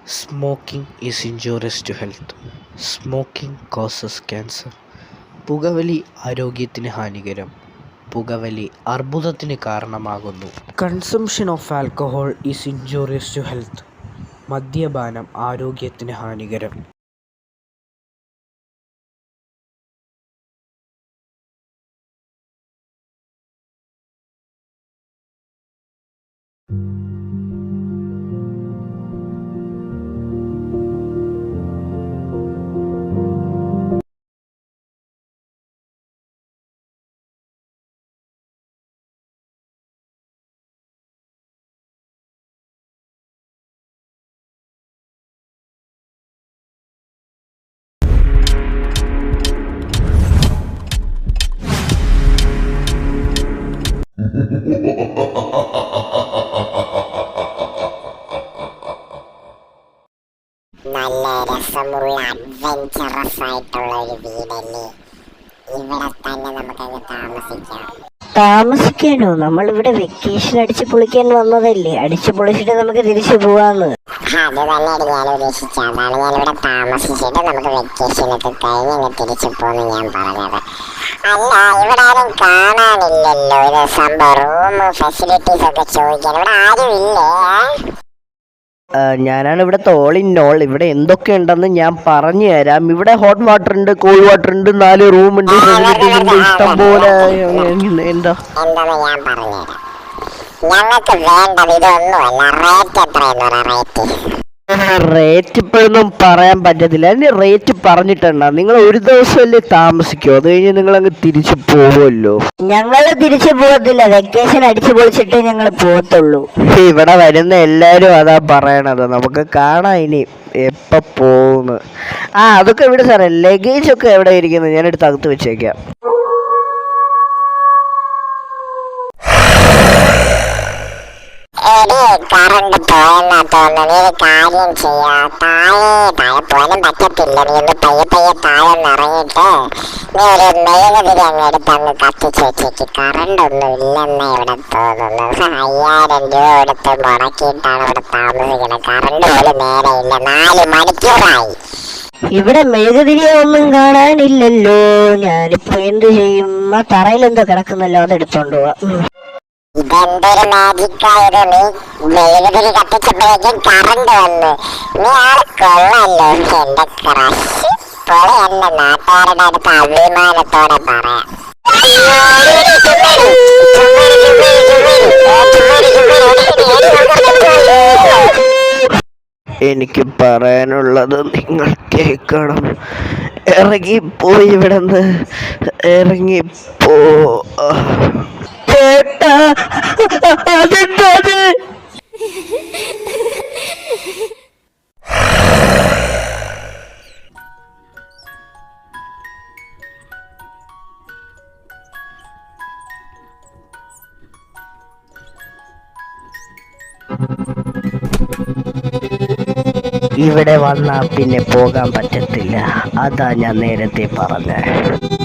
Smoking is injurious to health. Smoking causes cancer. പുകവലി ആരോഗ്യത്തിന് ഹാനികരം. പുകവലി അർബുദത്തിന് കാരണമാകുന്നു. Consumption of alcohol is injurious to health. മദ്യപാനം ആരോഗ്യത്തിന് ഹാനികരം. നല്ല രസമുള്ള അഡ്വെഞ്ചറസ് ആയിട്ടുള്ള ഒരു വീടല്ലേ. ഇവിടെ തന്നെ നമുക്കങ്ങ് താമസിക്കാനോ? നമ്മളിവിടെ വെക്കേഷൻ അടിച്ചു പൊളിക്കാൻ വന്നതല്ലേ. അടിച്ചു പൊളിച്ചിട്ട് നമുക്ക് തിരിച്ചു പോവാന്ന്. അത് തന്നെയാണ് ഞാൻ ഉദ്ദേശിച്ചത്. അതാണ് ഞാനിവിടെ താമസിച്ചിട്ട് നമുക്ക് വെക്കേഷനൊക്കെ കഴിഞ്ഞ് തിരിച്ചു പോന്ന് ഞാൻ പറഞ്ഞത്. അല്ല, ഇവിടെ ആരും കാണാനില്ലല്ലോ. ഒരു സംഭവം റൂം ഫെസിലിറ്റീസ് ഒക്കെ ചോദിക്കാൻ ഇവിടെ ആരും ഇല്ലേ? ഞാനാണ് ഇവിടുത്തെ ഓൾ ഇൻ ഓൾ. ഇവിടെ എന്തൊക്കെ ഉണ്ടെന്ന് ഞാൻ പറഞ്ഞു തരാം. ഇവിടെ ഹോട്ട് വാട്ടർ ഉണ്ട്, കോൾഡ് വാട്ടർ ഉണ്ട്, 4 റൂമുണ്ട്, ഫെസിലിറ്റീസ് ഉണ്ട്, ഇഷ്ടം പോലെ. എന്താന്ന് ഞാൻ പറഞ്ഞുതരാം. ഞങ്ങൾക്ക് വേണ്ടത് ഇതൊന്നുമല്ല. റേറ്റ് എത്രയെന്ന് പറ. റേറ്റ് ഇപ്പോഴൊന്നും പറയാൻ പറ്റത്തില്ല. അതിന് റേറ്റ് പറഞ്ഞിട്ടുണ്ടോ? നിങ്ങൾ ഒരു ദിവസമല്ലേ താമസിക്കോ? അത് കഴിഞ്ഞ് നിങ്ങൾ അങ്ങ് തിരിച്ചു പോവുമല്ലോ. ഞങ്ങള് തിരിച്ചു പോകത്തില്ല. വെക്കേഷൻ അടിച്ചു പൊളിച്ചിട്ടേ ഞങ്ങൾ പോകത്തുള്ളൂ. ഇവിടെ വരുന്ന എല്ലാരും അതാ പറയണത്. നമുക്ക് കാണാം ഇനി എപ്പോ പോകുന്നു. അതൊക്കെ ഇവിടെ സാറേ. ലഗേജ് ഒക്കെ എവിടെ ഇരിക്കുന്നത്? ഞാൻ എടുത്ത് അകത്ത് വെച്ചേക്കാം. കറണ്ട് പോയെന്നാ തോന്നുന്നു. നീ ഒരു കാര്യം ചെയ്യാ, താഴെ പോകാനും പറ്റത്തില്ല. നീ ഒന്ന് പയ്യെ താഴെ ഇറങ്ങിയിട്ട് നീ ഒരു മെഴുകുതിരി അങ്ങ് എടുത്ത് അങ്ങ് കത്തിച്ച് വെച്ചേക്ക്. കറണ്ട് ഒന്നും ഇല്ലെന്നാ ഇവിടെ തോന്നുന്നു. 5000 രൂപ എടുത്ത് മുടക്കിയിട്ടാണ് ഇവിടെ താമസിക്കുന്നത്. കറണ്ട് പോലും നേരെ ഇല്ല. 4 മണിക്കൂറായി. ഇവിടെ മെഴുകുതിരിയെ ഒന്നും കാണാനില്ലല്ലോ. ഞാനിപ്പോ എന്ത് ചെയ്യും? ആ തറയിലെന്തോ കിടക്കുന്നല്ലോ, അതെടുത്തോണ്ട് പോവാ. ഇതെന്തൊരു മാജിക്കായത്! നീ മെഴുകുതിരി കത്തിച്ചപ്പോഴേക്കും കറണ്ട് വന്നു. നീ ആള് കൊള്ളല്ലോ. എന്റെ ക്രഷ് പൊളി. എന്റെ നാട്ടുകാരുടെ അടുത്ത് അഭിമാനത്തോടെ പറയാം. എനിക്ക് പറയാനുള്ളത് നിങ്ങൾ കേൾക്കണം. ഇറങ്ങിപ്പോയി ഇവിടുന്ന്. ഇറങ്ങിപ്പോ. ഇവിടെ വന്നാൽ പിന്നെ പോകാൻ പറ്റത്തില്ല. അതാ ഞാൻ നേരത്തെ പറഞ്ഞത്.